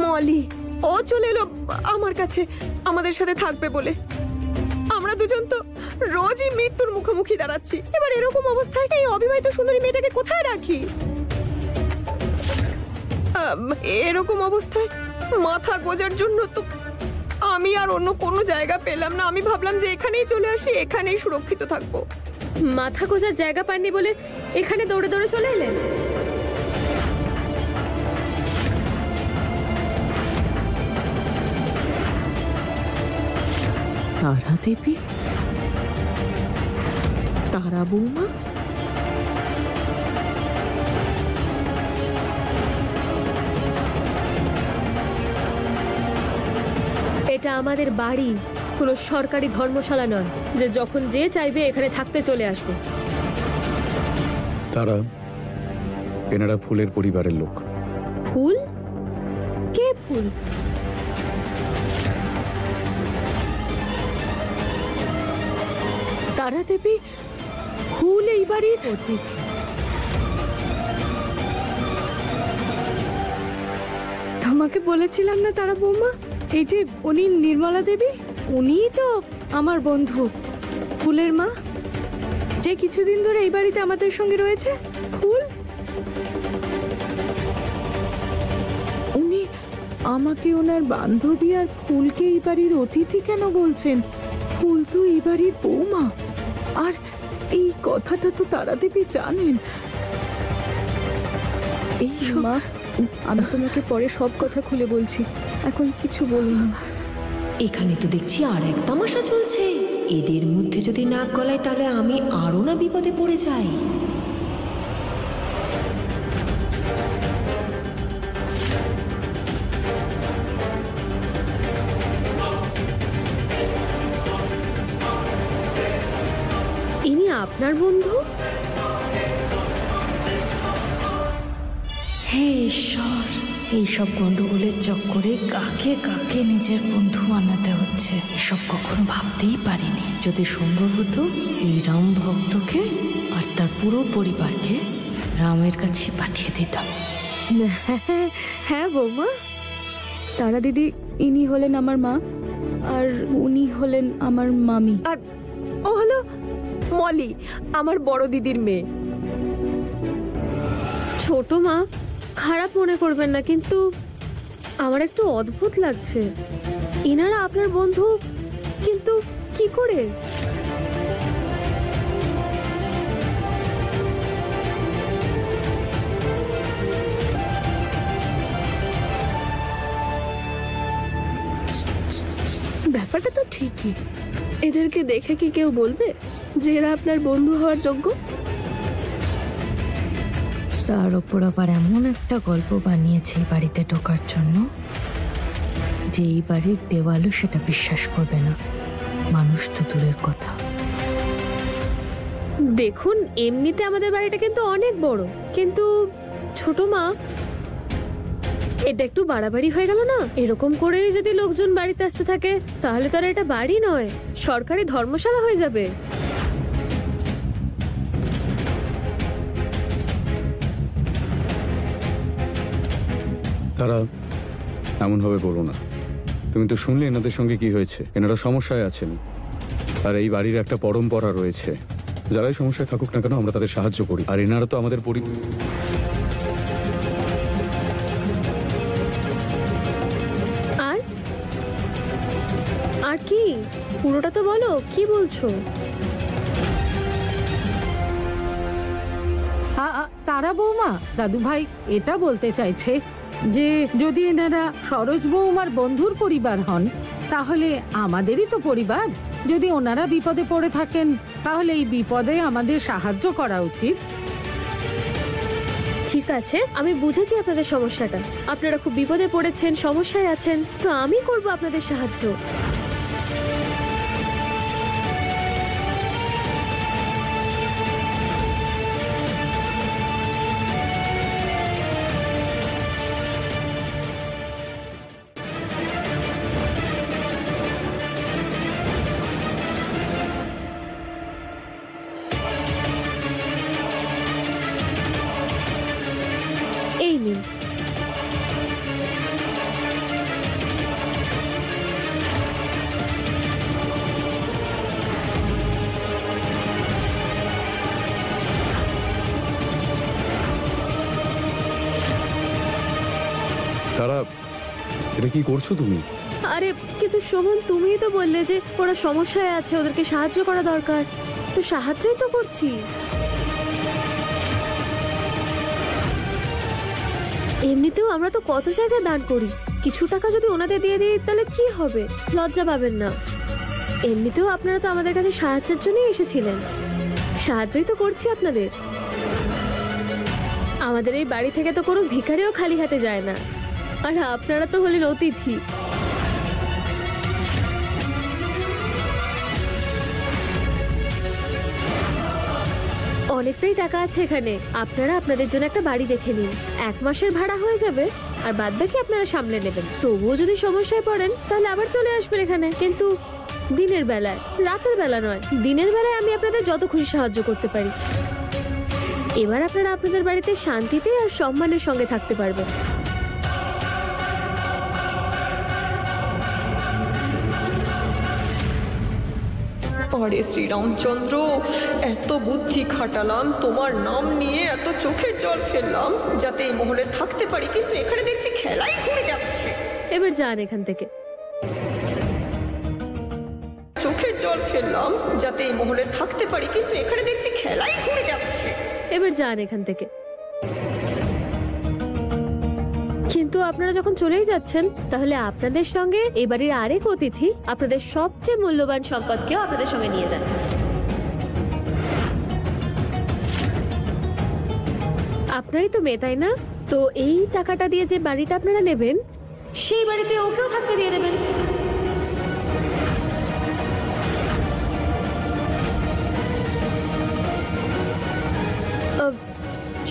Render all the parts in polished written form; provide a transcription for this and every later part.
মলি, ও চলে এলো আমার কাছে আমাদের সাথে থাকবে বলে। আমরা দুজন তো রোজই মৃত্যুর মুখোমুখি দাঁড়াচ্ছি। এবার এরকম অবস্থায় এই অবিবাহিত সুন্দরী মেয়েটাকে কোথায় রাখি? এরকম অবস্থায় মাথা গোজার জন্য তো আমি আর অন্য কোনো জায়গা পেলাম না। আমি ভাবলাম যে এখানেই চলে আসি, এখানেই সুরক্ষিত থাকবো। মাথা গোজার জায়গা পাননি বলে এখানে দৌড়ে দৌড়ে চলে এলেন? তারা দেবী, তারা বৌমা, এটা আমাদের বাড়ি, কোনো সরকারি ধর্মশালা নয় যে যখন যে চাইবে এখানে থাকতে চলে আসবে। তারা এনারা ফুলের পরিবারের লোক। ফুল? কে ফুল? তারা দেবী ফুল এই বাড়ির অতিথি। তোমাকে বলেছিলাম না তারা বৌমা, এই যে উনি নির্মলা দেবী, উনিই তো আমার বন্ধু ফুলের মা, যে কিছুদিন ধরে এই বাড়িতে আমাদের সঙ্গে রয়েছে। ফুল উনি আমাকে ওনার বান্ধবী আর ফুলকে এই বাড়ির অতিথি কেন বলছেন? ফুল তো এই বাড়ির বৌমা, আর এই কথাটা তো তারা দেবী জানেন। এই মা, আমি তোমাকে পরে সব কথা খুলে বলছি, এখন কিছু বলুন। এখানে তো দেখছি আর এক তামাশা চলছে। এদের মধ্যে যদি নাক গলায় তাহলে আমি আরো না বিপদে পড়ে যাই। ইনি আপনার বন্ধু? হে ঈশ্বর, এইসব গন্ডগোলের চক্করে কাকে কাকে নিজের বন্ধু বানাতে হচ্ছে, এসব কখনো ভাবতেই পারিনি। যদি সম্ভব হতো এই রাম ভক্তকে আর তার পুরো পরিবারকে রামের কাছে পাঠিয়ে দিতাম। হ্যাঁ বৌমা, তারা দিদি ইনি হলেন আমার মা, আর উনি হলেন আমার মামি। আর ও হলো মলি, আমার বড় দিদির মেয়ে। ছোট মা, খারাপ মনে করবেন না, কিন্তু আমার একটু অদ্ভুত লাগছে। ইনারা আপনার বন্ধু, কিন্তু কি করে? ব্যাপারটা তো ঠিকই, এদেরকে দেখে কি কেউ বলবে যে এরা আপনার বন্ধু হওয়ার যোগ্য? তার ওপর আবার এমন একটা গল্প বানিয়েছে এই বাড়িতে ঢোকার জন্য যে এই বাড়ির দেওয়ালও সেটা বিশ্বাস করবে না, মানুষ তো দূরের কথা। দেখুন, এমনিতে আমাদের বাড়িটা কিন্তু অনেক বড়, কিন্তু ছোট মা, এটা একটু বাড়াবাড়ি হয়ে গেল না? এরকম করেই যদি লোকজন বাড়িতে আসতে থাকে তাহলে তো আর এটা বাড়ি নয়, সরকারি ধর্মশালা হয়ে যাবে। তারা এমন ভাবে বলো না। তুমি তো শুনলে এনাদের সঙ্গে কি হয়েছে। এনারা সমস্যায় আছেন, আর এই বাড়ির একটা পরম্পরা রয়েছে, যারাই সমস্যায় থাকুক না কেন আমরা তাদের সাহায্য করি। আর এনারা তো আমাদের আর কি পুরোটা তো বলো, কি বলছো? তারা বৌমা, দাদু ভাই এটা বলতে চাইছে যে যদি এনারা সরোজ বৌমার বন্ধুর পরিবার হন তাহলে আমাদেরই তো পরিবার। যদি ওনারা বিপদে পড়ে থাকেন তাহলে এই বিপদে আমাদের সাহায্য করা উচিত। ঠিক আছে, আমি বুঝেছি আপনাদের সমস্যাটা। আপনারা খুব বিপদে পড়েছেন, সমস্যায় আছেন, তো আমি করব আপনাদের সাহায্য। এই নিন। তারা, এটা কি করছো তুমি? আরে কিন্তু শোভন, তুমিই তো বললে যে ওরা সমস্যায় আছে, ওদেরকে সাহায্য করা দরকার, তো সাহায্যই তো করছি। এমনিতেও আমরা তো কত জায়গায় দান করি, কিছু টাকা যদি ওনাদের দিয়ে দিই তাহলে কি হবে? লজ্জা পাবেন না। এমনিতেও আপনারা তো আমাদের কাছে সাহায্যের জন্যই এসেছিলেন, সাহায্যই তো করছি আপনাদের। আমাদের এই বাড়ি থেকে তো কোনো ভিখারিও খালি হাতে যায় না, আর আপনারা তো হলেন অতিথি। অনেকটাই টাকা আছে এখানে, আপনারা আপনাদের জন্য একটা বাড়ি দেখে নিন, 1 মাসের ভাড়া হয়ে যাবে, আর বাদবাকি আপনারা সামলে নেবেন। তবুও যদি সমস্যায় পড়েন তাহলে আবার চলে আসবেন এখানে, কিন্তু দিনের বেলায়, রাতের বেলা নয়। দিনের বেলায় আমি আপনাদের যত খুশি সাহায্য করতে পারি। এবার আপনারা আপনাদের বাড়িতে শান্তিতে আর সম্মানের সঙ্গে থাকতে পারবেন। আরে শ্রীরামচন্দ্র, এত বুদ্ধি খাটালাম, তোমার নাম নিয়ে এত চোখের জল ফেললাম যাতে এই মহলে থাকতে পারি, কিন্তু এখানে দেখছি খেলাই ঘুরে যাচ্ছে। এবার যান এখান থেকে। চোখের জল ফেললাম যাতে এই মহলে থাকতে পারি, কিন্তু এখানে দেখছি খেলাই ঘুরে যাচ্ছে। এবার যান এখান থেকে। কিন্তু আপনারা যখন চলেই যাচ্ছেন, তাহলে আপনাদের সঙ্গে এই বাড়ির আরেক অতিথি, আপনাদের সবচেয়ে মূল্যবান সম্পদকেও আপনাদের সঙ্গে নিয়ে যান। আপনারই তো মেয়ে, তাই না? তো এই টাকাটা দিয়ে যে বাড়িটা আপনারা নেবেন, সেই বাড়িতে ওকেও থাকতে দিয়ে দেবেন।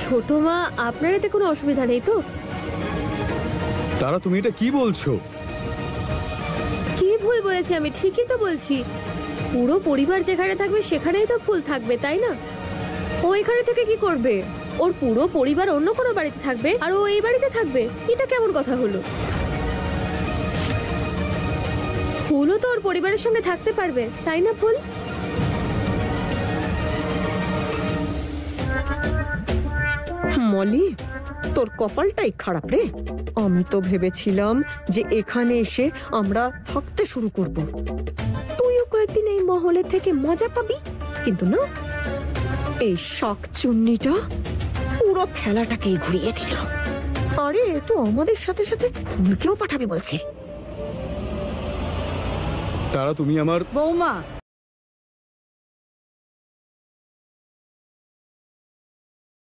ছোট মা, আপনার এতে কোনো অসুবিধা নেই তো? তারা, তুমি এটা কি বলছো? কি ভুল বলেছি আমি? ঠিকই তো বলছি। পুরো পরিবার যেখানে থাকবে সেখানেই তো ফুল থাকবে, তাই না? ও এখানে থেকে কি করবে? ওর পুরো পরিবার অন্য কোনো বাড়িতে থাকবে আর ও এই বাড়িতে থাকবে, এটা কেমন কথা হলো? ফুলও তো ওর পরিবারের সঙ্গে থাকতে পারবে, তাই না ফুল? মলি, তোর কপালটাই খারাপ রে। আমি তো ভেবেছিলাম যে এখানে এসে আমরা থাকতে শুরু করব, তুইও কয়েকদিন এই মহলে থেকে মজা পাবি, কিন্তু না, এই শাকচুন্নিটা পুরো খেলাটাকেই ঘুরিয়ে দিল। আরে এ তো আমাদের সাথে সাথে ফুলকেও পাঠাবে বলছে। তারা, তুমি আমার বৌমা,